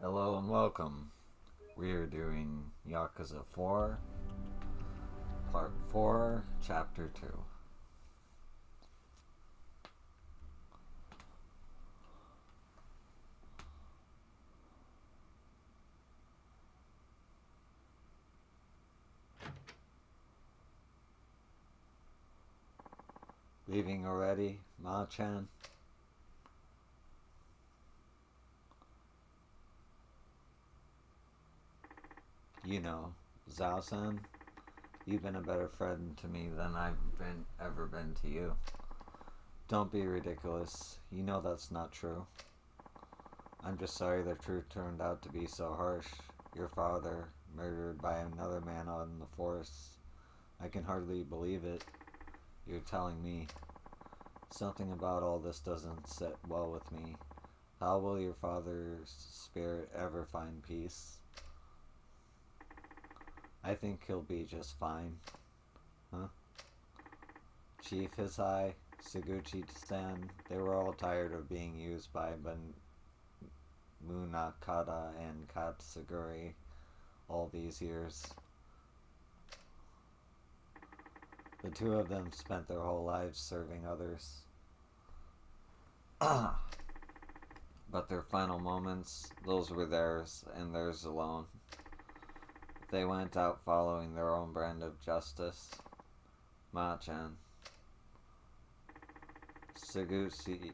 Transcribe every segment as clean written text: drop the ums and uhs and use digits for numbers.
Hello and welcome. We are doing Yakuza 4, Part 4, Chapter 2. Leaving already, Ma-chan? You know, Zhao-san, you've been a better friend to me than ever been to you. Don't be ridiculous. You know that's not true. I'm just sorry the truth turned out to be so harsh. Your father, murdered by another man out in the forest. I can hardly believe it. You're telling me. Something about all this doesn't sit well with me. How will your father's spirit ever find peace? I think he'll be just fine. Huh? Chief Hisai, Suguchi-san, they were all tired of being used by Munakata and Katsuguri all these years. The two of them spent their whole lives serving others. But their final moments, those were theirs and theirs alone. They went out following their own brand of justice. Ma-chan. Suguchi-san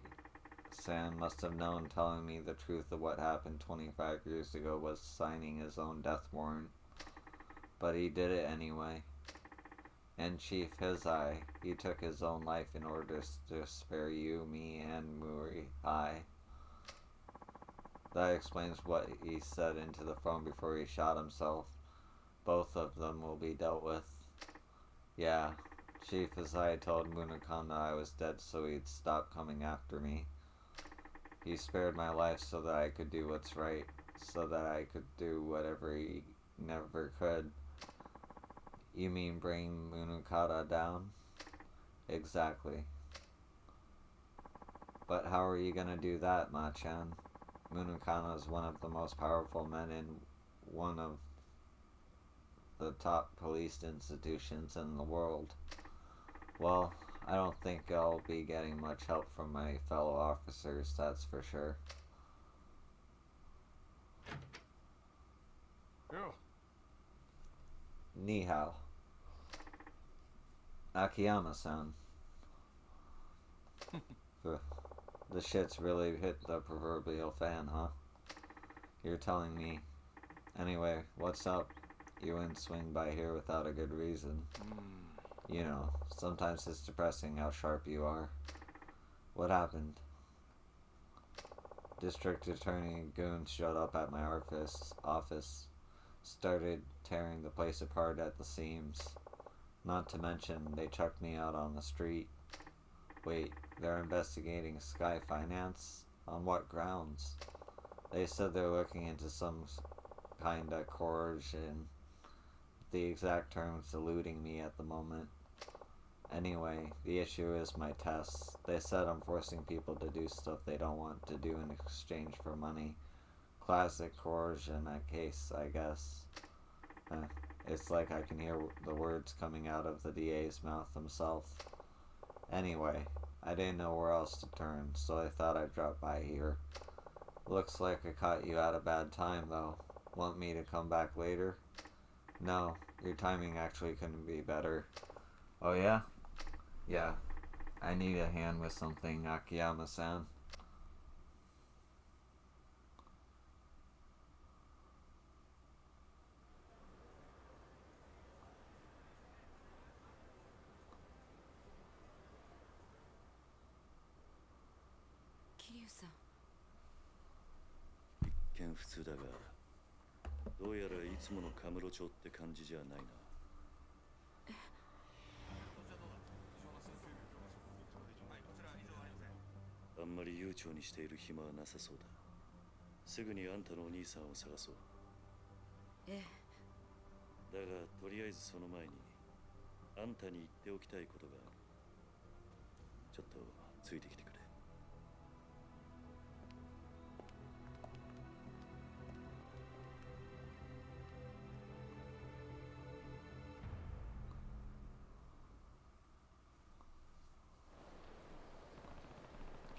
must have known telling me the truth of what happened 25 years ago was signing his own death warrant. But he did it anyway. And Chief Hisai, he took his own life in order to spare you, me, and Muri-hai. That explains what he said into the phone before he shot himself. Both of them will be dealt with. Yeah, Chief Hisai told Munakanda I was dead so he'd stop coming after me. He spared my life so that I could do what's right, so that I could do whatever he never could. You mean bring Munakata down? Exactly. But how are you gonna do that, Ma-chan? Munakata is one of the most powerful men in one of the top police institutions in the world. Well, I don't think I'll be getting much help from my fellow officers, that's for sure. Yeah. Ni hao. Akiyama-san. The shit's really hit the proverbial fan, huh? You're telling me. Anyway, what's up? You wouldn't swing by here without a good reason. You know, sometimes it's depressing how sharp you are. What happened? District Attorney goons showed up at my office, started tearing the place apart at the seams. Not to mention, they chucked me out on the street. Wait, they're investigating Sky Finance? On what grounds? They said they're looking into some kinda coercion. The exact terms eluding me at the moment. Anyway, the issue is my tests. They said I'm forcing people to do stuff they don't want to do in exchange for money. Classic coercion case, I guess. It's like I can hear the words coming out of the DA's mouth himself. Anyway, I didn't know where else to turn, so I thought I'd drop by here. Looks like I caught you at a bad time, though. Want me to come back later? No, your timing actually couldn't be better. Oh yeah? Yeah. I need a hand with something, Akiyama-san. Kiryu-san. 一見普通だが、どうやらいつものカムロ町って感じじゃないな。あんまり悠長にしている暇はなさそうだ。すぐにあんたのお兄さんを探そう。ええ。だがとりあえずその前にあんたに言っておきたいことがある。ちょっとついてきてくれ。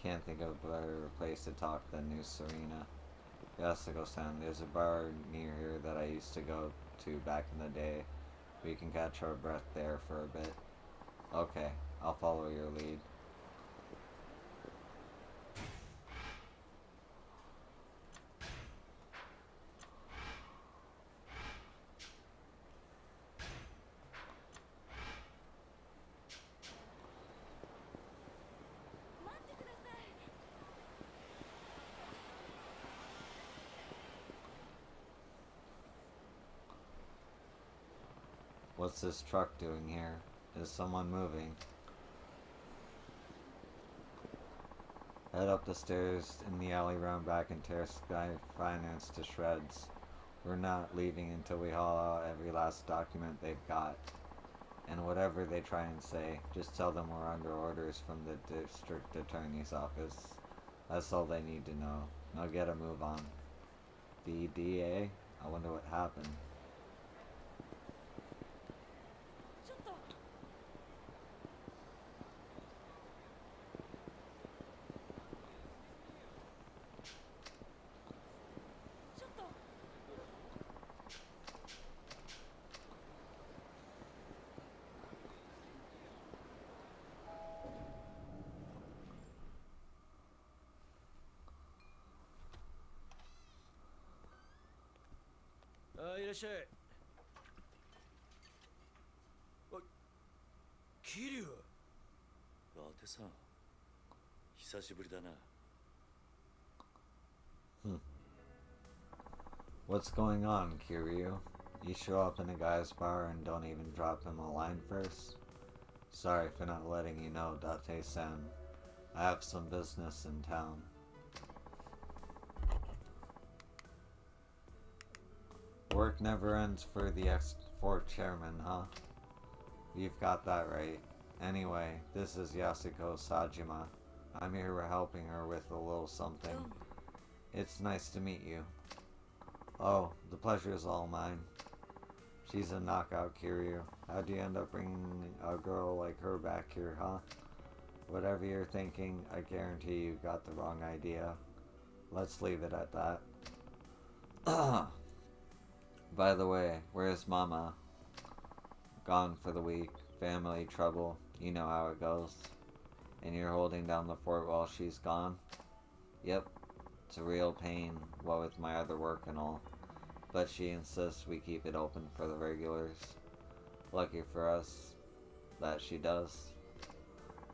can't think of a better place to talk than New Serena. Yasuko-san, there's a bar near here that I used to go to back in the day. We can catch our breath there for a bit. Okay, I'll follow your lead. What's this truck doing here? Is someone moving? Head up the stairs in the alley round back and tear Sky Finance to shreds. We're not leaving until we haul out every last document they've got. And whatever they try and say, just tell them we're under orders from the district attorney's office. That's all they need to know. Now get a move on. The DA? I wonder what happened. Ah, いらっしゃい。あ、桐生。伊達さん、久しぶりだな。What's going on, Kiryu? You show up in a guy's bar and don't even drop him a line first? Sorry for not letting you know, Date-san. I have some business in town. Work never ends for the X4 chairman, huh? You've got that right. Anyway, this is Yasuko Sajima. I'm here helping her with a little something. It's nice to meet you. Oh, the pleasure is all mine. She's a knockout, Kiryu. How'd you end up bringing a girl like her back here, huh? Whatever you're thinking, I guarantee you got the wrong idea. Let's leave it at that. By the way, where's Mama? Gone for the week. Family trouble. You know how it goes. And you're holding down the fort while she's gone? Yep. It's a real pain, what with my other work and all. But she insists we keep it open for the regulars. Lucky for us that she does.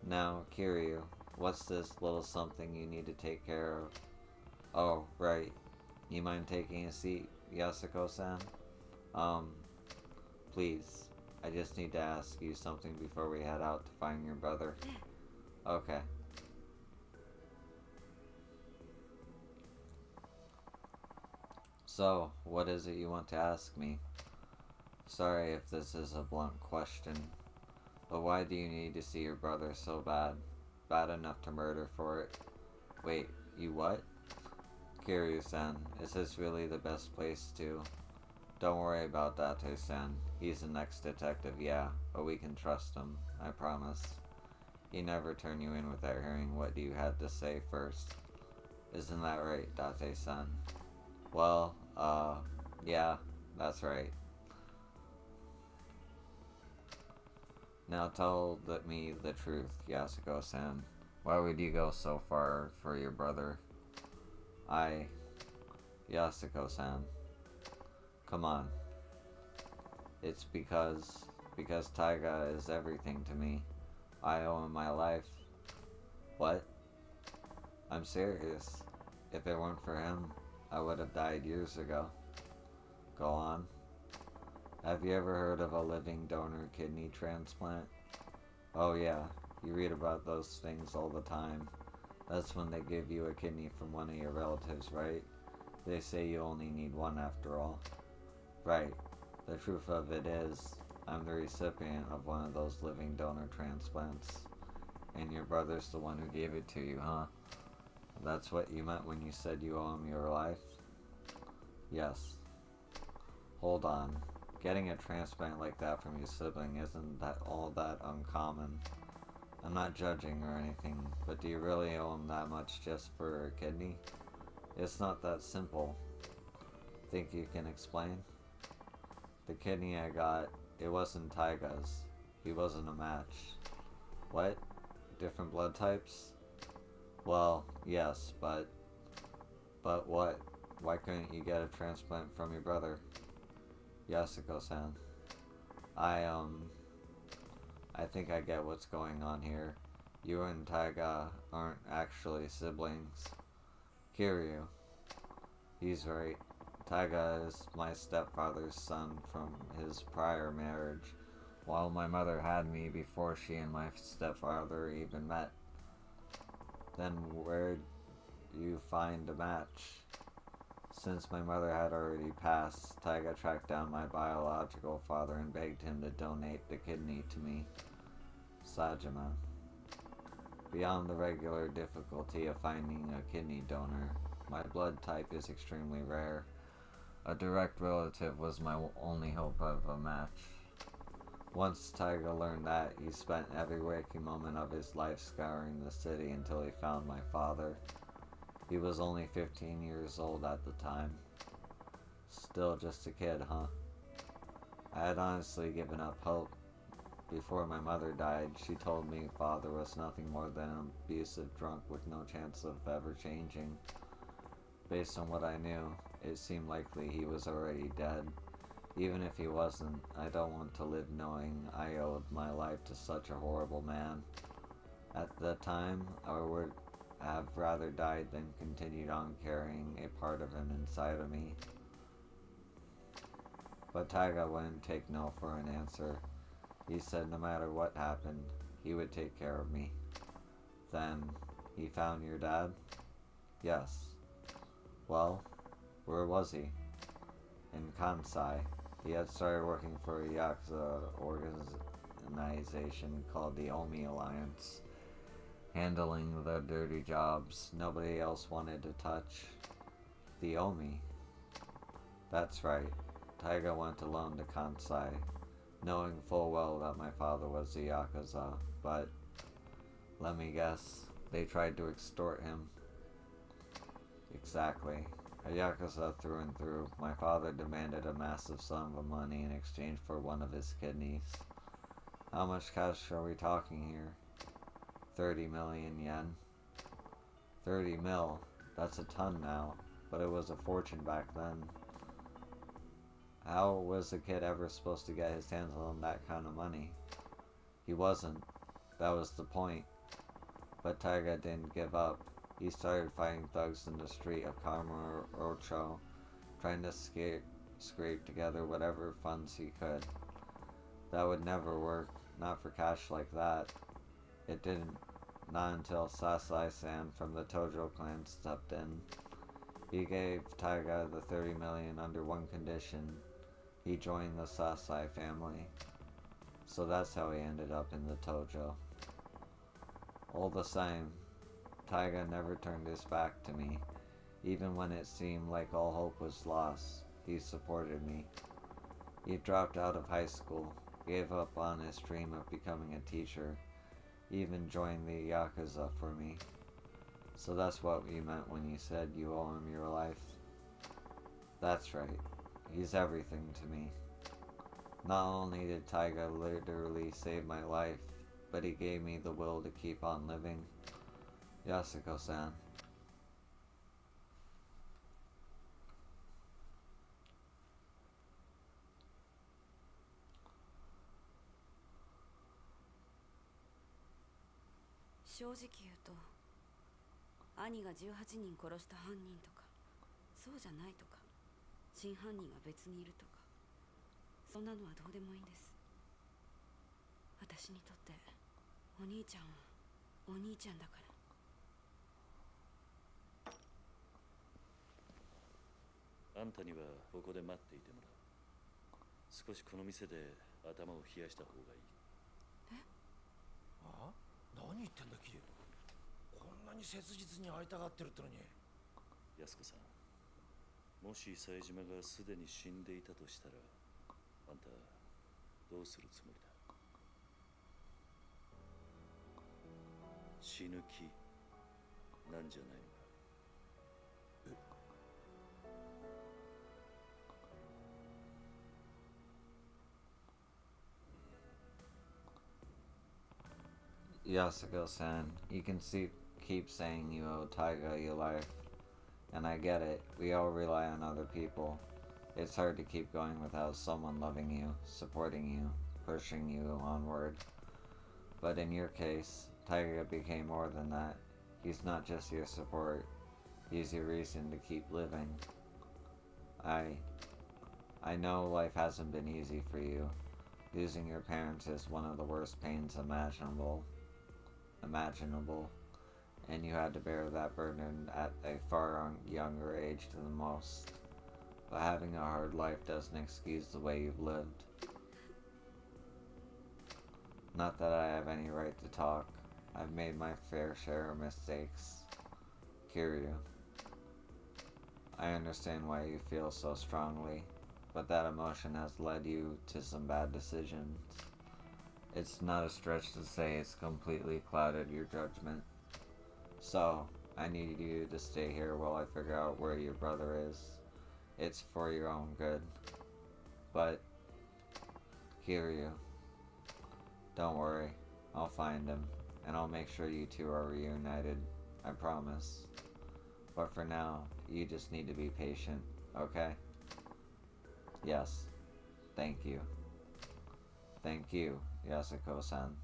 Now, Kiryu, what's this little something you need to take care of? Oh, right. You mind taking a seat, Yasuko-san? Please. I just need to ask you something before we head out to find your brother. Okay. So, what is it you want to ask me? Sorry if this is a blunt question, but why do you need to see your brother so bad? Bad enough to murder for it. Wait, you what? Kiryu-san, is this really the best place to... Don't worry about Date-san. He's the next detective, yeah, but we can trust him, I promise. He never turn you in without hearing what you had to say first. Isn't that right, Date-san? Well, yeah, that's right. Now tell me the truth, Yasuko-san. Why would you go so far for your brother? Yasuko-san. Come on. It's because Taiga is everything to me. I owe him my life. What? I'm serious. If it weren't for him, I would have died years ago. Go on. Have you ever heard of a living donor kidney transplant? Oh yeah, you read about those things all the time. That's when they give you a kidney from one of your relatives, right? They say you only need one after all. Right. The truth of it is, I'm the recipient of one of those living donor transplants. And your brother's the one who gave it to you, huh? That's what you meant when you said you owe him your life? Yes. Hold on. Getting a transplant like that from your sibling isn't that all that uncommon. I'm not judging or anything, but do you really owe him that much just for a kidney? It's not that simple. Think you can explain? The kidney I got, it wasn't Taiga's. He wasn't a match. What? Different blood types? Well, yes, but... But what? Why couldn't you get a transplant from your brother? Yasuko-san. I think I get what's going on here. You and Taiga aren't actually siblings. Kiryu. He's right. Taiga is my stepfather's son from his prior marriage, while my mother had me before she and my stepfather even met. Then where'd you find a match? Since my mother had already passed, Taiga tracked down my biological father and begged him to donate the kidney to me. Sajima. Beyond the regular difficulty of finding a kidney donor, my blood type is extremely rare. A direct relative was my only hope of a match. Once Taiga learned that, he spent every waking moment of his life scouring the city until he found my father. He was only 15 years old at the time. Still just a kid, huh? I had honestly given up hope. Before my mother died, she told me father was nothing more than an abusive drunk with no chance of ever changing. Based on what I knew, it seemed likely he was already dead. Even if he wasn't, I don't want to live knowing I owed my life to such a horrible man. At the time, I would have rather died than continued on carrying a part of him inside of me. But Taiga wouldn't take no for an answer. He said no matter what happened, he would take care of me. Then, he found your dad? Yes. Well, where was he? In Kansai. He had started working for a yakuza organization called the Omi Alliance, handling the dirty jobs nobody else wanted to touch. The Omi. That's right. Taiga went alone to Kansai, knowing full well that my father was a yakuza, but let me guess, they tried to extort him. Exactly. A yakuza through and through, my father demanded a massive sum of money in exchange for one of his kidneys. How much cash are we talking here? 30 million yen. 30 mil. That's a ton now, but it was a fortune back then. How was the kid ever supposed to get his hands on that kind of money? He wasn't. That was the point. But Taiga didn't give up. He started fighting thugs in the street of Kamurocho, trying to scrape together whatever funds he could. That would never work, not for cash like that. It didn't. Not until Sasai-san from the Tojo clan stepped in. He gave Taiga the 30 million under one condition. He joined the Sasai family. So that's how he ended up in the Tojo. All the same, Taiga never turned his back to me. Even when it seemed like all hope was lost, he supported me. He dropped out of high school, gave up on his dream of becoming a teacher, even joined the yakuza for me. So that's what you meant when you said you owe him your life? That's right. He's everything to me. Not only did Taiga literally save my life, but he gave me the will to keep on living. Yasuko-san.正直言うと、兄が18人殺した犯人とか、そうじゃないとか、真犯人が別にいるとか、そんなのはどうでもいいんです。私にとってお兄ちゃんはお兄ちゃんだから。あんたにはここで待っていてもらう。少しこの店で頭を冷やした方がいい。ああ？何言ってんだキリュウ。こんなに切実に会いたがってるってのに。安子さん、もし冴島がすでに死んでいたとしたら、あんたどうするつもりだ？死ぬ気なんじゃないのか。Yasuko-san, you can keep saying you owe Taiga your life. And I get it, we all rely on other people. It's hard to keep going without someone loving you, supporting you, pushing you onward. But in your case, Taiga became more than that. He's not just your support, he's your reason to keep living. I know life hasn't been easy for you. Losing your parents is one of the worst pains imaginable, and you had to bear that burden at a far younger age than most. But having a hard life doesn't excuse the way you've lived. Not that I have any right to talk. I've made my fair share of mistakes. Kiryu, I understand why you feel so strongly, but that emotion has led you to some bad decisions. It's not a stretch to say it's completely clouded your judgment. So, I need you to stay here while I figure out where your brother is. It's for your own good. But, Kiryu, don't worry. I'll find him, and I'll make sure you two are reunited. I promise. But for now, you just need to be patient, okay? Yes. Thank you. Thank you, Yasuko-san.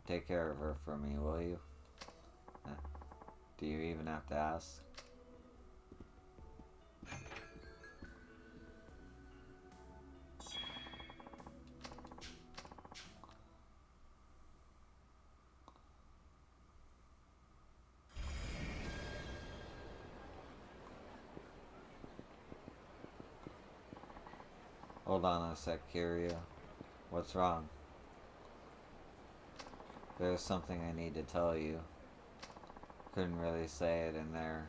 Take care of her for me, will you? Do you even have to ask? Hold on a sec, Kiryu. What's wrong? There's something I need to tell you. Couldn't really say it in there.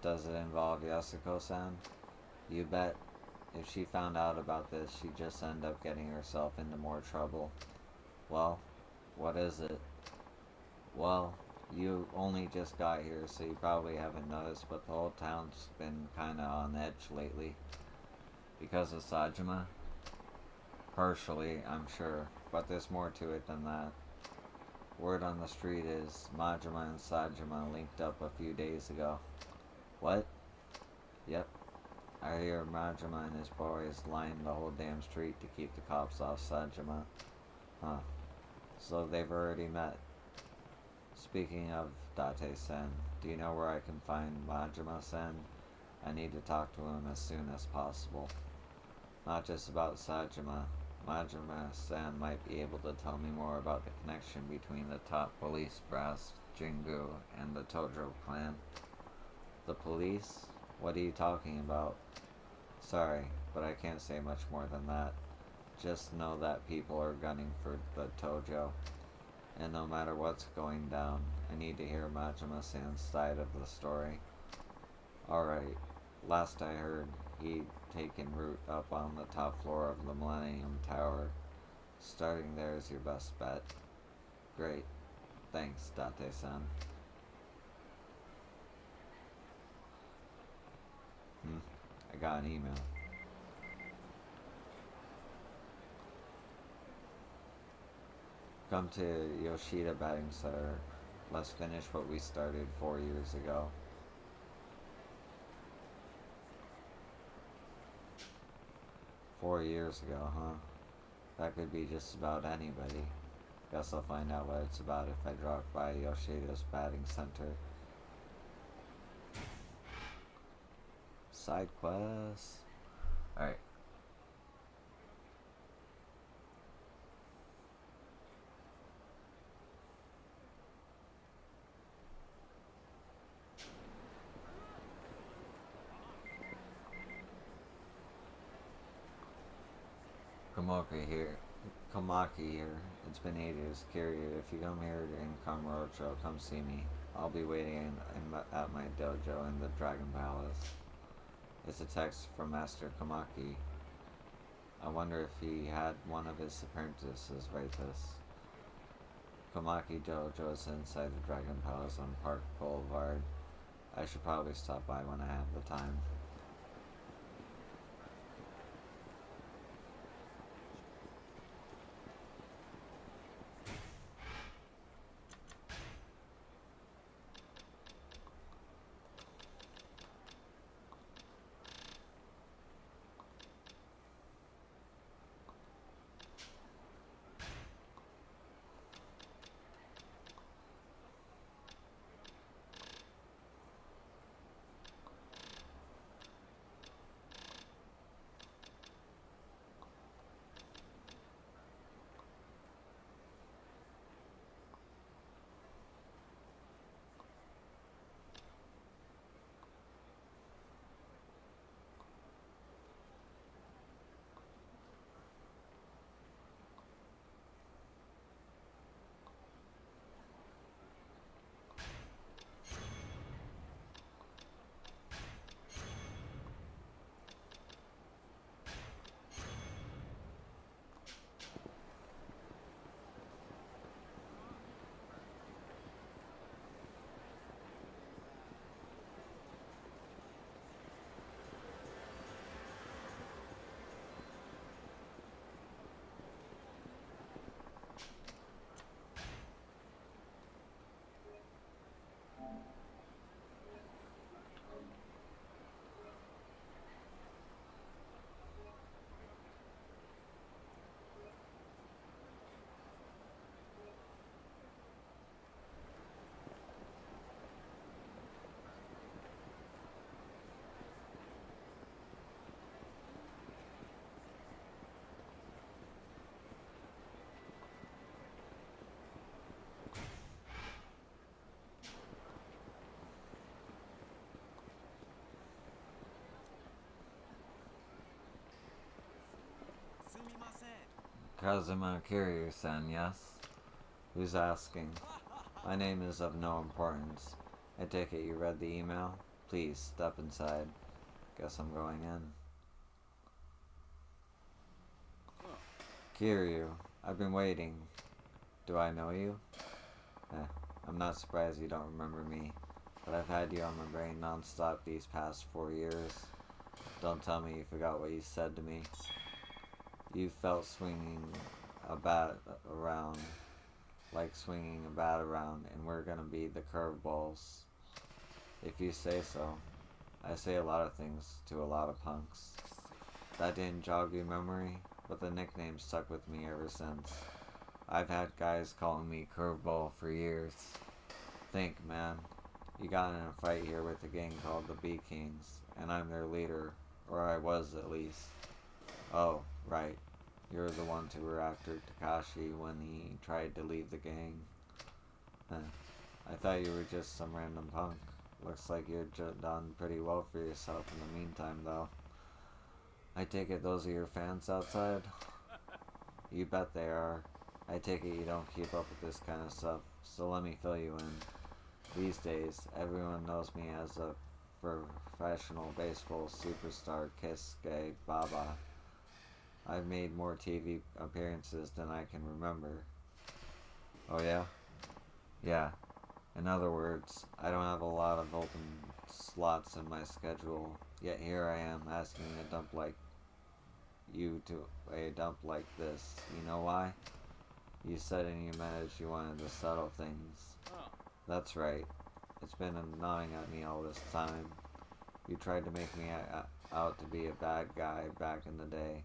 Does it involve Yasuko-san? You bet. If she found out about this, she'd just end up getting herself into more trouble. Well, what is it? Well, you only just got here, so you probably haven't noticed, but the whole town's been kinda on edge lately. Because of Sajima? Partially, I'm sure, but there's more to it than that. Word on the street is Majima and Sajima linked up a few days ago. What? Yep. I hear Majima and his boys lined the whole damn street to keep the cops off Sajima. Huh. So they've already met. Speaking of Date-sen, do you know where I can find Majima-sen? I need to talk to him as soon as possible. Not just about Sajima. Majima-san might be able to tell me more about the connection between the top police brass, Jingu, and the Tojo clan. The police? What are you talking about? Sorry, but I can't say much more than that. Just know that people are gunning for the Tojo. And no matter what's going down, I need to hear Majima-san's side of the story. Alright, last I heard, he'd taken root up on the top floor of the Millennium Tower. Starting there is your best bet. Great. Thanks, Date-san. I got an email. Come to Yoshida Batting Center. Let's finish what we started 4 years ago. "4 years ago, huh? That could be just about anybody. Guess I'll find out what it's about if I drop by Yoshida's batting center." Side quest. Alright. Komaki here. It's been 8 years. Kiryu, if you come here in Kamurocho, come see me. I'll be waiting at my dojo in the Dragon Palace. It's a text from Master Komaki. I wonder if he had one of his apprentices write this. Komaki Dojo is inside the Dragon Palace on Park Boulevard. I should probably stop by when I have the time. Kazuma Kiryu-san, yes? Who's asking? My name is of no importance. I take it you read the email? Please, step inside. Guess I'm going in. Kiryu, I've been waiting. Do I know you? I'm not surprised you don't remember me, but I've had you on my brain non-stop these past 4 years. Don't tell me you forgot what you said to me. You felt swinging a bat around, like swinging a bat around, and we're gonna be the curveballs. If you say so. I say a lot of things to a lot of punks. That didn't jog your memory, but the nickname stuck with me ever since. I've had guys calling me Curveball for years. Think, man. You got in a fight here with a gang called the B Kings, and I'm their leader, or I was at least. Oh, right. You're the ones who were after Takashi when he tried to leave the gang. I thought you were just some random punk. Looks like you've done pretty well for yourself in the meantime, though. I take it those are your fans outside? You bet they are. I take it you don't keep up with this kind of stuff, so let me fill you in. These days, everyone knows me as a professional baseball superstar, Kisuke Baba. I've made more TV appearances than I can remember. Oh yeah? Yeah. In other words, I don't have a lot of open slots in my schedule, yet here I am asking a dump like you to a dump like this. You know why? You said in your message you wanted to settle things. Oh. That's right. It's been gnawing at me all this time. You tried to make me out to be a bad guy back in the day,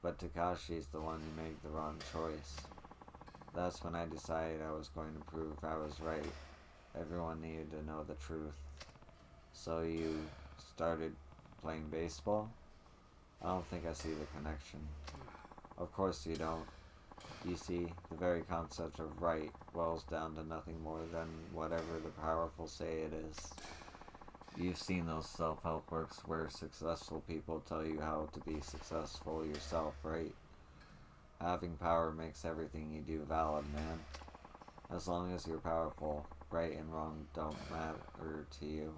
but Takashi's the one who made the wrong choice. That's when I decided I was going to prove I was right. Everyone needed to know the truth. So you started playing baseball? I don't think I see the connection. Of course you don't. You see, the very concept of right boils down to nothing more than whatever the powerful say it is. You've seen those self-help works where successful people tell you how to be successful yourself, right? Having power makes everything you do valid, man. As long as you're powerful, right and wrong don't matter to you.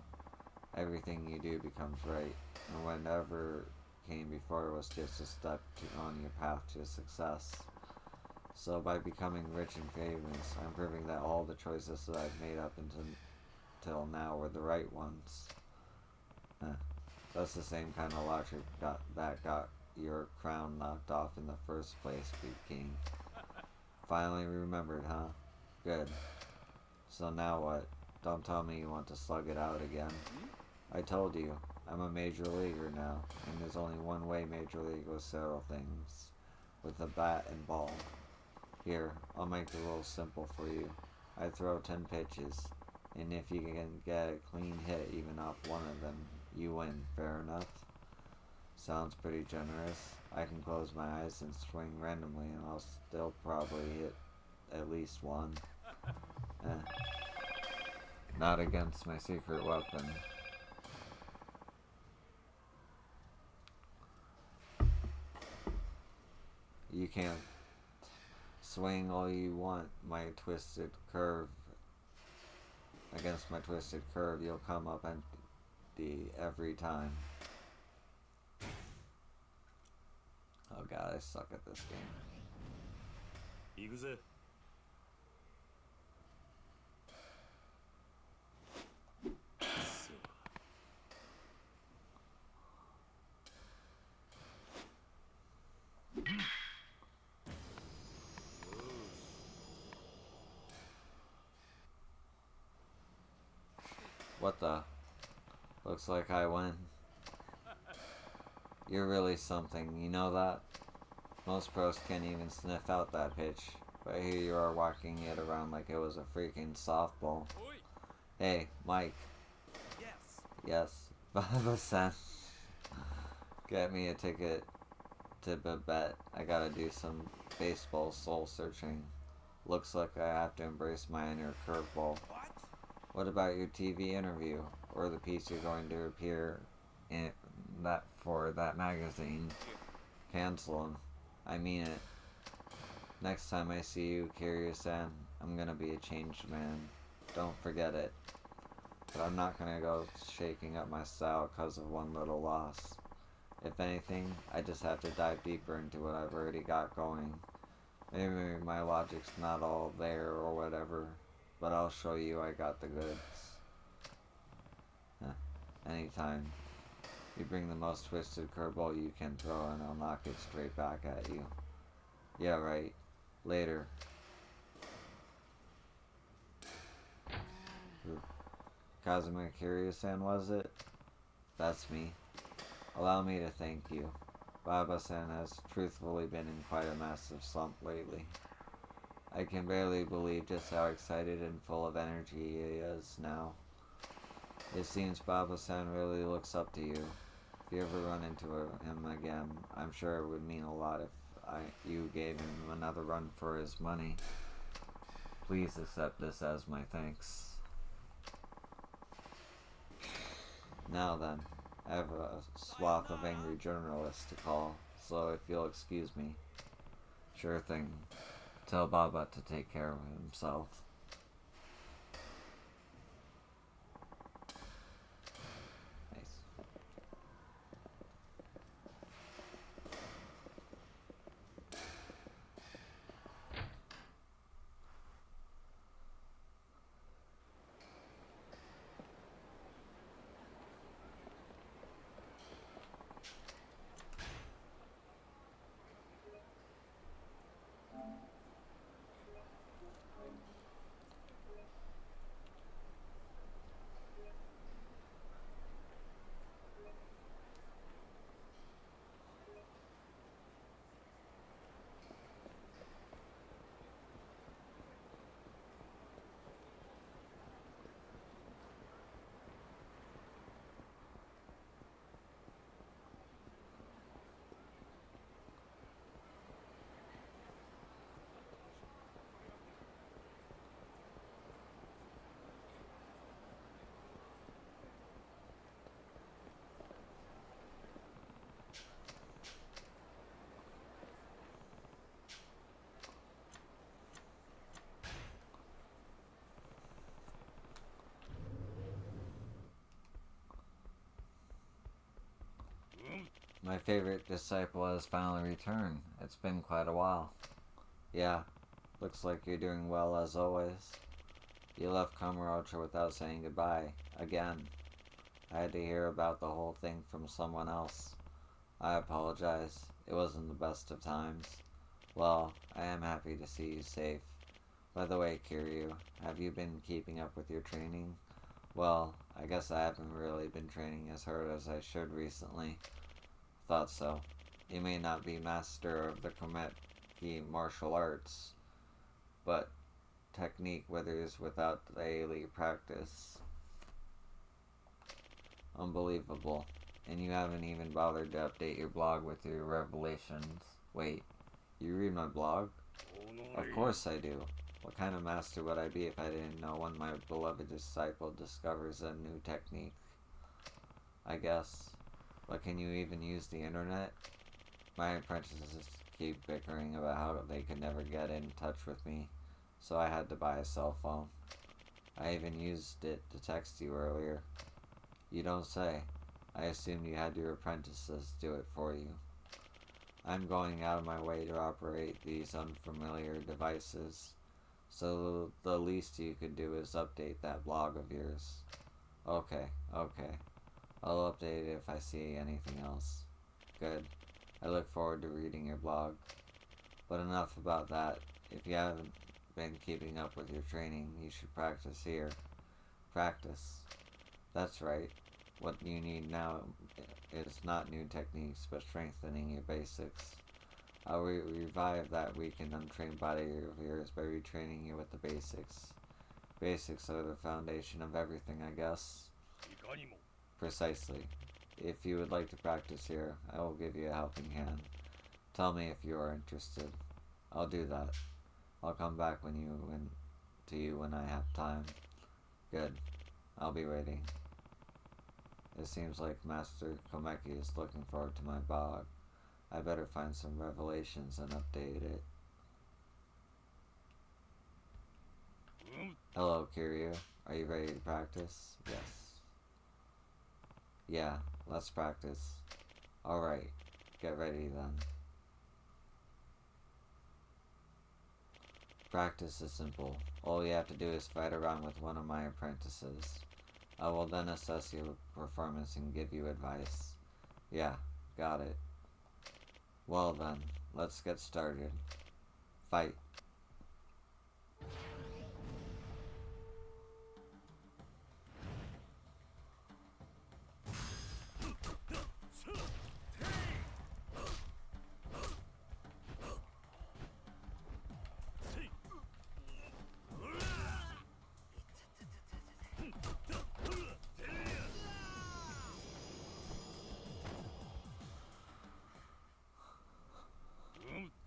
Everything you do becomes right, and whatever came before was just a step on your path to success. So by becoming rich and famous, I'm proving that all the choices that I've made up until now were the right ones. That's the same kind of logic that got your crown knocked off in the first place, Big King. Finally remembered, huh? Good. So now what? Don't tell me you want to slug it out again. I told you, I'm a major leaguer now, and there's only one way Major League will settle things. With a bat and ball. Here, I'll make the rules simple for you. I throw 10 pitches, and if you can get a clean hit even off one of them, you win. Fair enough? Sounds pretty generous. I can close my eyes and swing randomly, and I'll still probably hit at least one. Not against my secret weapon. You can't swing all you want my twisted curve. Against my twisted curve, you'll come up empty every time. Oh god, I suck at this game. 行くぜ。What the? Looks like I win. You're really something, you know that? Most pros can't even sniff out that pitch, but here you are walking it around like it was a freaking softball. Hey, Mike. Yes. Yes, Baba-san. Get me a ticket to Babette. I gotta do some baseball soul searching. Looks like I have to embrace my inner curveball. What? What about your TV interview? Or the piece you're going to appear in for that magazine? Cancel them. I mean it. Next time I see you, Kiryu-san, I'm gonna be a changed man. Don't forget it. But I'm not gonna go shaking up my style because of one little loss. If anything, I just have to dive deeper into what I've already got going. Maybe my logic's not all there or whatever, but I'll show you I got the goods. Anytime. You bring the most twisted curveball you can throw and I'll knock it straight back at you. Yeah, right. Later. Kazuma Kiryu-san, was it? That's me. Allow me to thank you. Baba-san has truthfully been in quite a massive slump lately. I can barely believe just how excited and full of energy he is now. It seems Baba-san really looks up to you. If you ever run into him again, I'm sure it would mean a lot if you gave him another run for his money. Please accept this as my thanks. Now then, I have a swath of angry journalists to call, so if you'll excuse me. Sure thing. Tell Baba to take care of himself. Nice. My favorite disciple has finally returned. It's been quite a while. Yeah, looks like you're doing well as always. You left Kamurocho without saying goodbye. Again. I had to hear about the whole thing from someone else. I apologize. It wasn't the best of times. Well, I am happy to see you safe. By the way, Kiryu, have you been keeping up with your training? Well, I guess I haven't really been training as hard as I should recently. Thought so. You may not be master of the Komeki martial arts, but technique withers without daily practice. Unbelievable. And you haven't even bothered to update your blog with your revelations. Wait, you read my blog? Of course I do. What kind of master would I be if I didn't know when my beloved disciple discovers a new technique? I guess. But can you even use the internet? My apprentices keep bickering about how they could never get in touch with me, so I had to buy a cell phone. I even used it to text you earlier. You don't say. I assumed you had your apprentices do it for you. I'm going out of my way to operate these unfamiliar devices, so the least you could do is update that blog of yours. Okay. I'll update it if I see anything else. Good. I look forward to reading your blog. But enough about that. If you haven't been keeping up with your training, you should practice here. Practice. That's right. What you need now is not new techniques, but strengthening your basics. I'll revive that weak and untrained body of yours by retraining you with the basics. Basics are the foundation of everything, I guess. Precisely. If you would like to practice here, I will give you a helping hand. Tell me if you are interested. I'll do that. I'll come back to you when I have time. Good. I'll be waiting. It seems like Master Komeki is looking forward to my blog. I better find some revelations and update it. Hello, Kiryu. Are you ready to practice? Yes. Yeah, let's practice. Alright, get ready then. Practice is simple. All you have to do is fight around with one of my apprentices. I will then assess your performance and give you advice. Yeah, got it. Well then, let's get started. Fight.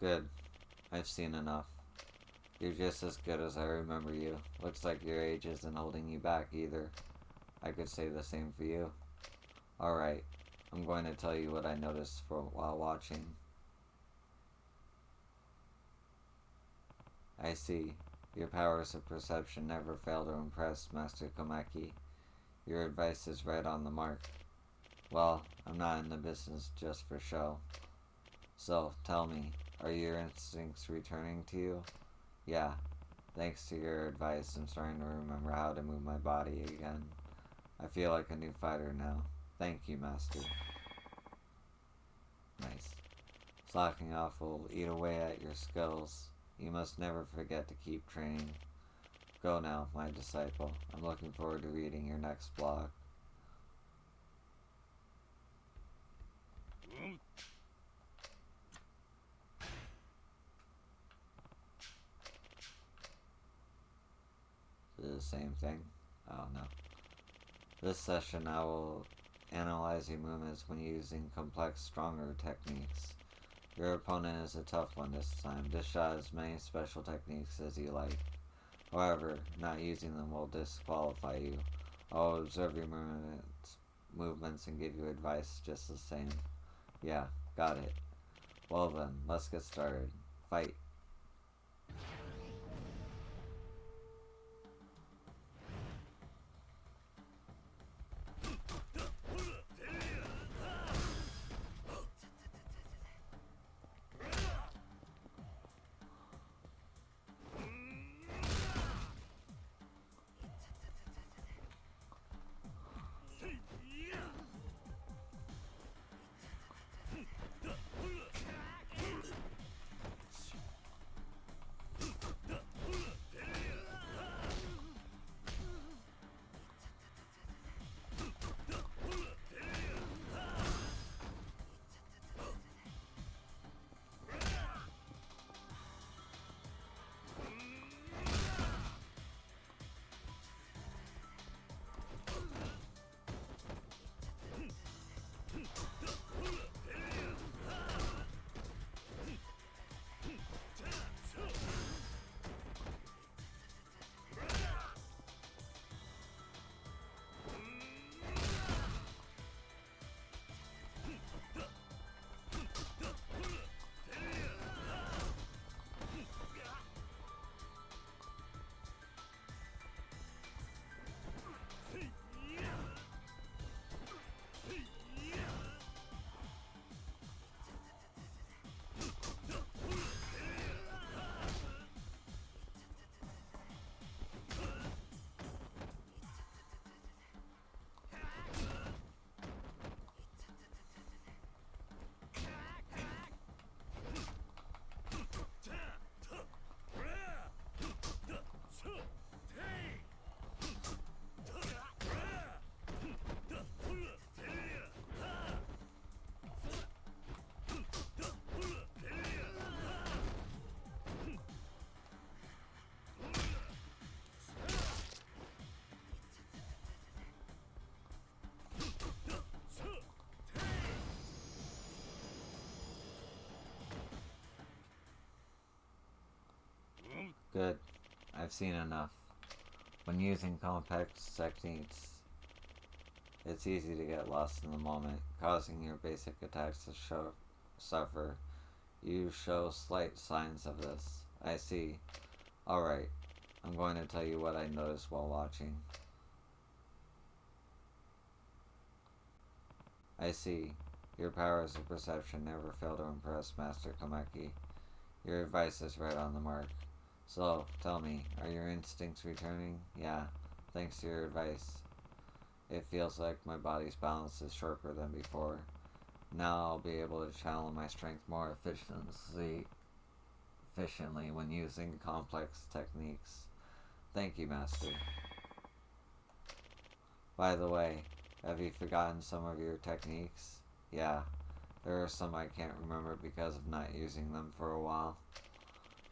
Good. I've seen enough. You're just as good as I remember you. Looks like your age isn't holding you back either. I could say the same for you. Alright, I'm going to tell you what I noticed while watching. I see. Your powers of perception never fail to impress, Master Komeki. Your advice is right on the mark. Well, I'm not in the business just for show. So, tell me, are your instincts returning to you? Yeah. Thanks to your advice, I'm starting to remember how to move my body again. I feel like a new fighter now. Thank you, Master. Nice. Slacking off will eat away at your skills. You must never forget to keep training. Go now, my disciple. I'm looking forward to reading your next blog. The same thing? Oh no. This session I will analyze your movements when using complex, stronger techniques. Your opponent is a tough one this time. Dish out as many special techniques as you like. However, not using them will disqualify you. I'll observe your movements and give you advice just the same. Yeah, got it. Well then, let's get started. Fight. Good. I've seen enough. When using complex techniques, it's easy to get lost in the moment, causing your basic attacks to suffer. You show slight signs of this. I see. Alright, I'm going to tell you what I noticed while watching. I see. Your powers of perception never fail to impress, Master Komeki. Your advice is right on the mark. So, tell me, are your instincts returning? Yeah, thanks to your advice. It feels like my body's balance is sharper than before. Now I'll be able to channel my strength more efficiently when using complex techniques. Thank you, Master. By the way, have you forgotten some of your techniques? Yeah, there are some I can't remember because of not using them for a while.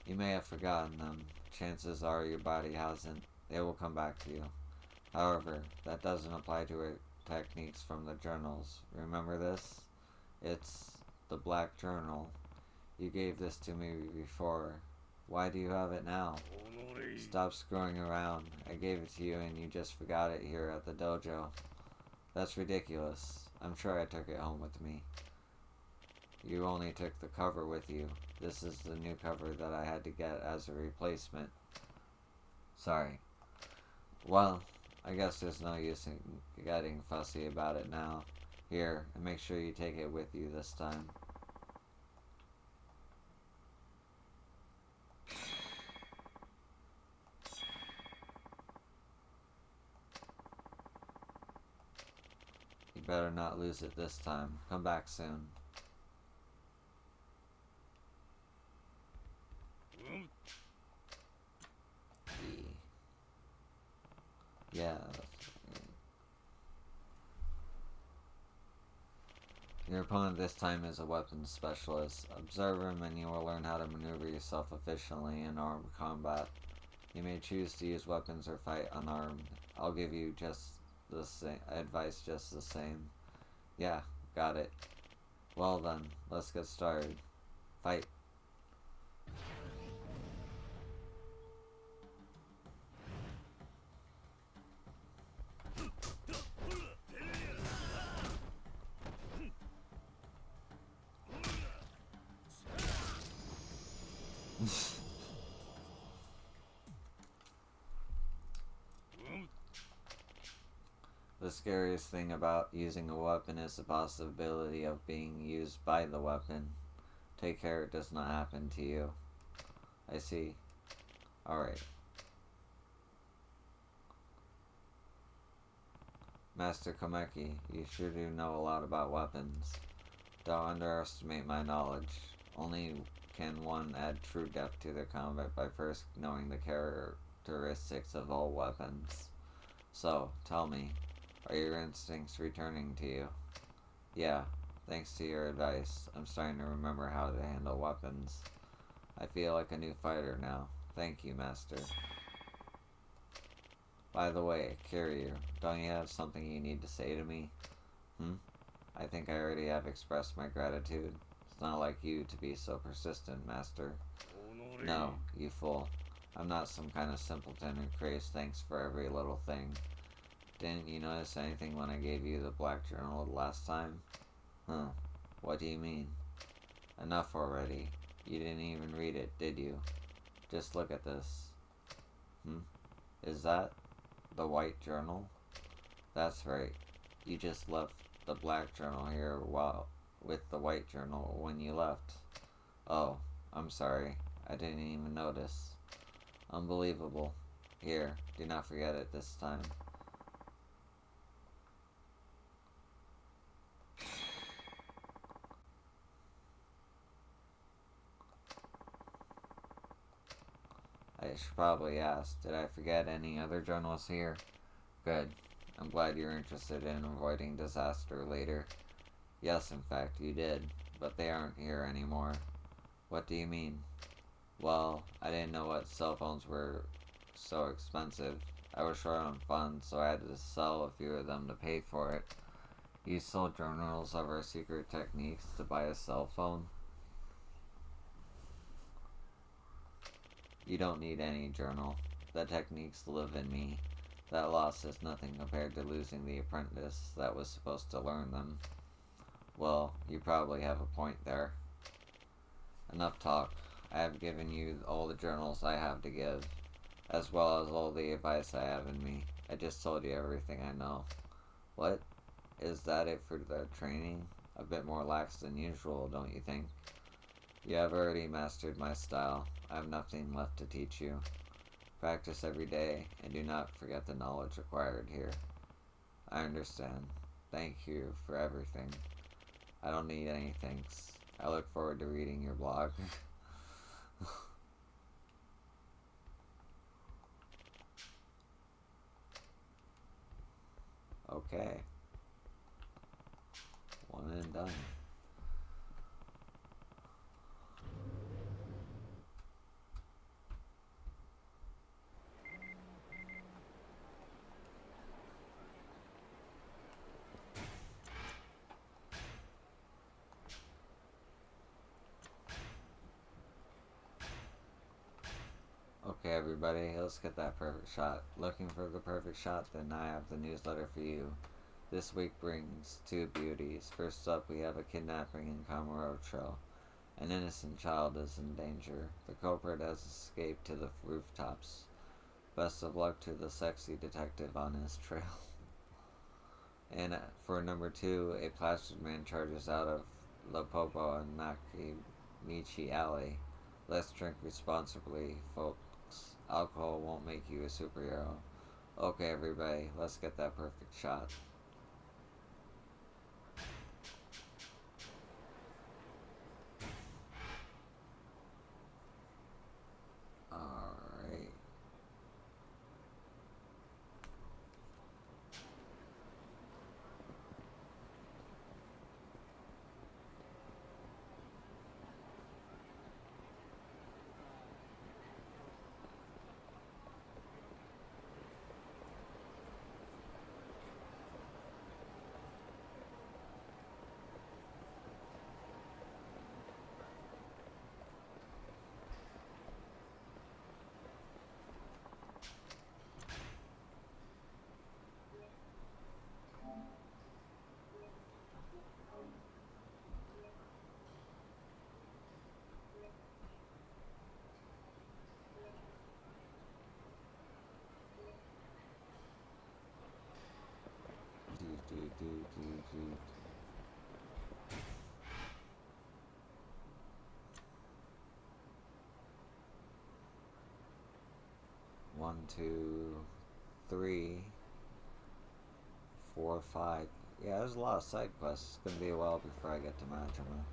You may have forgotten them. Chances are your body hasn't. They will come back to you. However, that doesn't apply to your techniques from the journals. Remember this? It's the Black Journal. You gave this to me before. Why do you have it now? Stop screwing around. I gave it to you and you just forgot it here at the dojo. That's ridiculous. I'm sure I took it home with me. You only took the cover with you. This is the new cover that I had to get as a replacement. Sorry. Well, I guess there's no use in getting fussy about it now. Here, and make sure you take it with you this time. You better not lose it this time. Come back soon. Yeah. Your opponent this time is a weapons specialist. Observe him and you will learn how to maneuver yourself efficiently in armed combat. You may choose to use weapons or fight unarmed. I'll give you just the same advice just the same. Yeah, got it. Well then, let's get started. Fight. The scariest thing about using a weapon is the possibility of being used by the weapon. Take care it does not happen to you. I see. Alright. Master Komeki, you sure do know a lot about weapons. Don't underestimate my knowledge. Only can one add true depth to their combat by first knowing the characteristics of all weapons. So, tell me, are your instincts returning to you? Yeah, thanks to your advice, I'm starting to remember how to handle weapons. I feel like a new fighter now. Thank you, Master. By the way, Kiryu, don't you have something you need to say to me? I think I already have expressed my gratitude. It's not like you to be so persistent, Master. No, you fool. I'm not some kind of simpleton who craves thanks for every little thing. Didn't you notice anything when I gave you the Black Journal last time? What do you mean? Enough already. You didn't even read it, did you? Just look at this. Is that the White Journal? That's right. You just left the Black Journal here with the White Journal when you left. Oh, I'm sorry. I didn't even notice. Unbelievable. Here, do not forget it this time. I should probably ask, did I forget any other journals here? Good. I'm glad you're interested in avoiding disaster later. Yes, in fact, you did, but they aren't here anymore. What do you mean? Well, I didn't know what cell phones were so expensive. I was short on funds, so I had to sell a few of them to pay for it. You sold journals of our secret techniques to buy a cell phone? You don't need any journal. The techniques live in me. That loss is nothing compared to losing the apprentice that was supposed to learn them. Well, you probably have a point there. Enough talk. I have given you all the journals I have to give, as well as all the advice I have in me. I just told you everything I know. What? Is that it for the training? A bit more lax than usual, don't you think? You have already mastered my style. I have nothing left to teach you. Practice every day, and do not forget the knowledge acquired here. I understand. Thank you for everything. I don't need any thanks. I look forward to reading your blog. Okay. One and done. Okay, everybody, let's get that perfect shot. Looking for the perfect shot? Then I have the newsletter for you. This week brings two beauties. First up, we have a kidnapping in Kamurocho. An innocent child is in danger. The culprit has escaped to the rooftops. Best of luck to the sexy detective on his trail. And for number two, a plastered man charges out of Lapopo and Nakimichi Alley. Let's drink responsibly, folks. Alcohol won't make you a superhero. Okay, everybody, let's get that perfect shot. Alright. One, two, three, 4, 5. Yeah, there's a lot of side quests. It's gonna be a while before I get to Majima.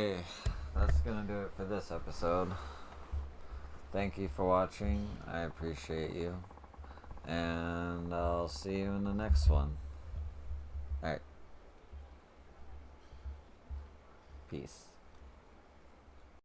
Okay, that's gonna do it for this episode. Thank you for watching. I appreciate you. And I'll see you in the next one. Alright. Peace.